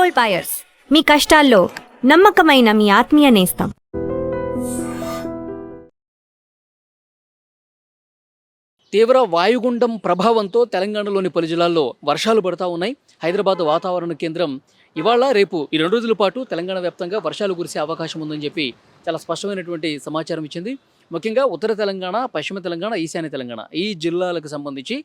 Gold buyers, మీ కష్టాల్లో నమ్మకమైన మీ ఆత్మీయ నేస్తం. తీవ్ర వాయుగుండం ప్రభావంతో తెలంగాణలోని పలు జిల్లాల్లో వర్షాలు పడతా ఉన్నాయి. హైదరాబాద్ వాతావరణ కేంద్రం ఇవాళ రేపు ఈ 2 రోజుల పాటు తెలంగాణ వ్యాప్తంగా వర్షాలు కురిసే అవకాశం ఉందని చెప్పి చాలా స్పష్టమైనటువంటి సమాచారం ఇచ్చింది. ముఖ్యంగా ఉత్తర తెలంగాణ, పశ్చిమ తెలంగాణ, ఈశాన్య తెలంగాణ ఈ జిల్లాలకు సంబంధించి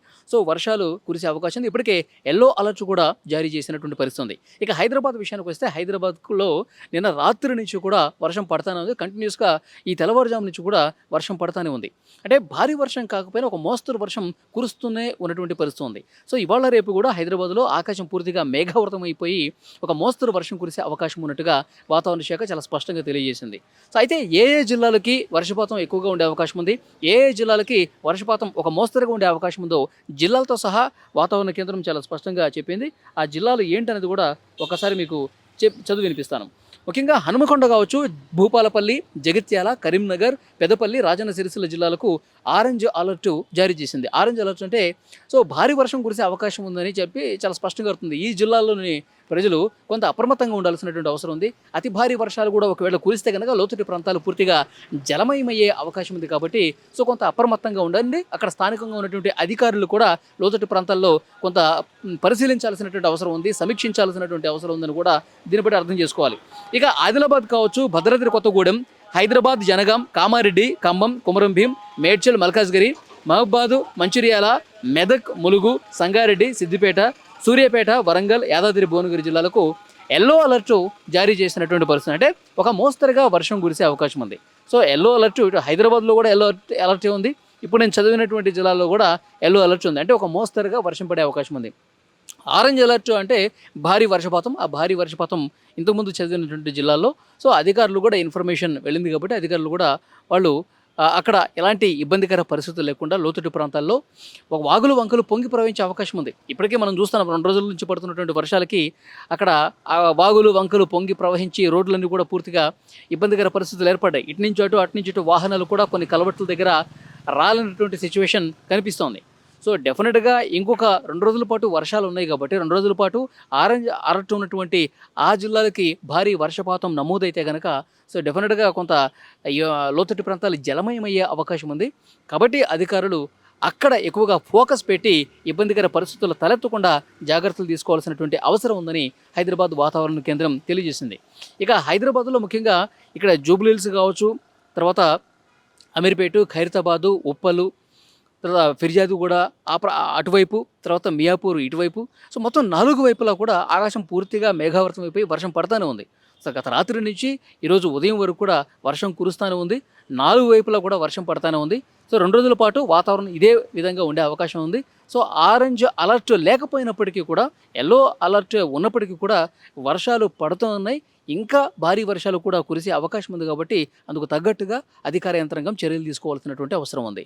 వర్షాలు కురిసే అవకాశం ఉంది. ఇప్పటికే ఎల్లో అలర్ట్ కూడా జారీ చేసినటువంటి పరిస్థితి ఉంది. ఇక హైదరాబాద్ విషయానికి వస్తే హైదరాబాద్లో నిన్న రాత్రి నుంచి కూడా వర్షం పడతానే ఉంది. కంటిన్యూస్గా ఈ తెల్లవారుజాము నుంచి కూడా వర్షం పడతానే ఉంది. అంటే భారీ వర్షం కాకపోయినా ఒక మోస్తరు వర్షం కురుస్తూనే ఉన్నటువంటి పరిస్థితి ఉంది. ఇవాళ రేపు కూడా హైదరాబాద్లో ఆకాశం పూర్తిగా మేఘావృతం అయిపోయి ఒక మోస్తరు వర్షం కురిసే అవకాశం ఉన్నట్టుగా వాతావరణ శాఖ చాలా స్పష్టంగా తెలియజేసింది. అయితే ఏ జిల్లాలకి వర్షపాతం ఎక్కువగా ఉండే అవకాశం ఉంది, ఏ జిల్లాలకి వర్షపాతం ఒక మోస్తరుగా ఉండే అవకాశం ఉందో జిల్లాలతో సహా వాతావరణ కేంద్రం చాలా స్పష్టంగా చెప్పింది. ఆ జిల్లాలు ఏంటనేది కూడా ఒకసారి మీకు చదివి వినిపిస్తాను. ముఖ్యంగా హనుమకొండ కావచ్చు, భూపాలపల్లి, జగిత్యాల, కరీంనగర్, పెద్దపల్లి, రాజన్న సిరిసిల్ల జిల్లాలకు ఆరెంజ్ అలర్ట్ జారీ చేసింది. ఆరెంజ్ అలర్ట్ అంటే భారీ వర్షం కురిసే అవకాశం ఉందని చెప్పి చాలా స్పష్టంగా అవుతుంది. ఈ జిల్లాల్లోని ప్రజలు కొంత అప్రమత్తంగా ఉండాల్సినటువంటి అవసరం ఉంది. అతి భారీ వర్షాలు కూడా ఒకవేళ కురిస్తే కనుక లోతట్టు ప్రాంతాలు పూర్తిగా జలమయమయ్యే అవకాశం ఉంది కాబట్టి కొంత అప్రమత్తంగా ఉండండి. అక్కడ స్థానికంగా ఉన్నటువంటి అధికారులు కూడా లోతట్టు ప్రాంతాల్లో కొంత పరిశీలించాల్సినటువంటి అవసరం ఉంది, సమీక్షించాల్సినటువంటి అవసరం ఉందని కూడా దీన్ని బట్టి అర్థం చేసుకోవాలి. ఇక ఆదిలాబాద్ కావచ్చు, భద్రాద్రి కొత్తగూడెం, హైదరాబాద్, జనగాం, కామారెడ్డి, ఖమ్మం, కొమరంభీం, మేడ్చల్, మల్కాజ్గిరి, మహబాద్, మంచిర్యాల, మెదక్, ములుగు, సంగారెడ్డి, సిద్దిపేట, సూర్యాపేట, వరంగల్, యాదాద్రి భువనగిరి జిల్లాలకు ఎల్లో అలర్ట్ జారీ చేసినటువంటి పరిస్థితి. అంటే ఒక మోస్తరుగా వర్షం కురిసే అవకాశం ఉంది. ఎల్లో అలర్ట్ ఇటు హైదరాబాద్లో కూడా ఎల్లో అలర్ట్ ఉంది. ఇప్పుడు నేను చదివినటువంటి జిల్లాల్లో కూడా ఎల్లో అలర్ట్ ఉంది. అంటే ఒక మోస్తరుగా వర్షం పడే అవకాశం ఉంది. ఆరెంజ్ అలర్ట్ అంటే భారీ వర్షపాతం. ఆ భారీ వర్షపాతం ఇంతకుముందు చదివినటువంటి జిల్లాల్లో అధికారులు కూడా ఇన్ఫర్మేషన్ వెళ్ళింది కాబట్టి అధికారులు కూడా వాళ్ళు అక్కడ ఎలాంటి ఇబ్బందికర పరిస్థితులు లేకుండా లోతట్టు ప్రాంతాల్లో ఒక వాగులు వంకలు పొంగి ప్రవహించే అవకాశం ఉంది. ఇప్పటికే మనం చూస్తున్నాం 2 రోజుల నుంచి పడుతున్నటువంటి వర్షాలకి అక్కడ ఆ వాగులు వంకలు పొంగి ప్రవహించి రోడ్లన్నీ కూడా పూర్తిగా ఇబ్బందికర పరిస్థితులు ఏర్పడ్డాయి. ఇటు నుంచి అటు వాహనాలు కూడా కొన్ని కలవట్ల దగ్గర రాలనటువంటి సిచ్యువేషన్ కనిపిస్తోంది. డెఫినెట్గా ఇంకొక 2 రోజుల పాటు వర్షాలు ఉన్నాయి కాబట్టి 2 రోజుల పాటు ఆరెంజ్ అలర్ట్ ఉన్నటువంటి ఆ జిల్లాలకి భారీ వర్షపాతం నమోదైతే కనుక డెఫినెట్గా కొంత లోతట్టు ప్రాంతాలు జలమయమయ్యే అవకాశం ఉంది. కాబట్టి అధికారులు అక్కడ ఎక్కువగా ఫోకస్ పెట్టి ఇబ్బందికర పరిస్థితులు తలెత్తకుండా జాగ్రత్తలు తీసుకోవాల్సినటువంటి అవసరం ఉందని హైదరాబాద్ వాతావరణ కేంద్రం తెలియజేసింది. ఇక హైదరాబాద్లో ముఖ్యంగా ఇక్కడ జూబ్లీహిల్స్ కావచ్చు, తర్వాత అమీర్పేట, ఖైరతాబాదు, ఉప్పలు, తర్వాత ఫిర్యాదుగూడ అటువైపు, తర్వాత మియాపూర్ ఇటువైపు మొత్తం 4 వైపులా కూడా ఆకాశం పూర్తిగా మేఘావృతం అయిపోయి వర్షం పడతానే ఉంది. గత రాత్రి నుంచి ఈరోజు ఉదయం వరకు కూడా వర్షం కురుస్తూనే ఉంది. 4 వైపులా కూడా వర్షం పడతానే ఉంది. 2 రోజుల పాటు వాతావరణం ఇదే విధంగా ఉండే అవకాశం ఉంది. ఆరెంజ్ అలర్ట్ లేకపోయినప్పటికీ కూడా, ఎల్లో అలర్ట్ ఉన్నప్పటికీ కూడా వర్షాలు పడుతూ ఉన్నాయి. ఇంకా భారీ వర్షాలు కూడా కురిసే అవకాశం ఉంది కాబట్టి అందుకు తగ్గట్టుగా అధికార యంత్రాంగం చర్యలు తీసుకోవాల్సినటువంటి అవసరం ఉంది.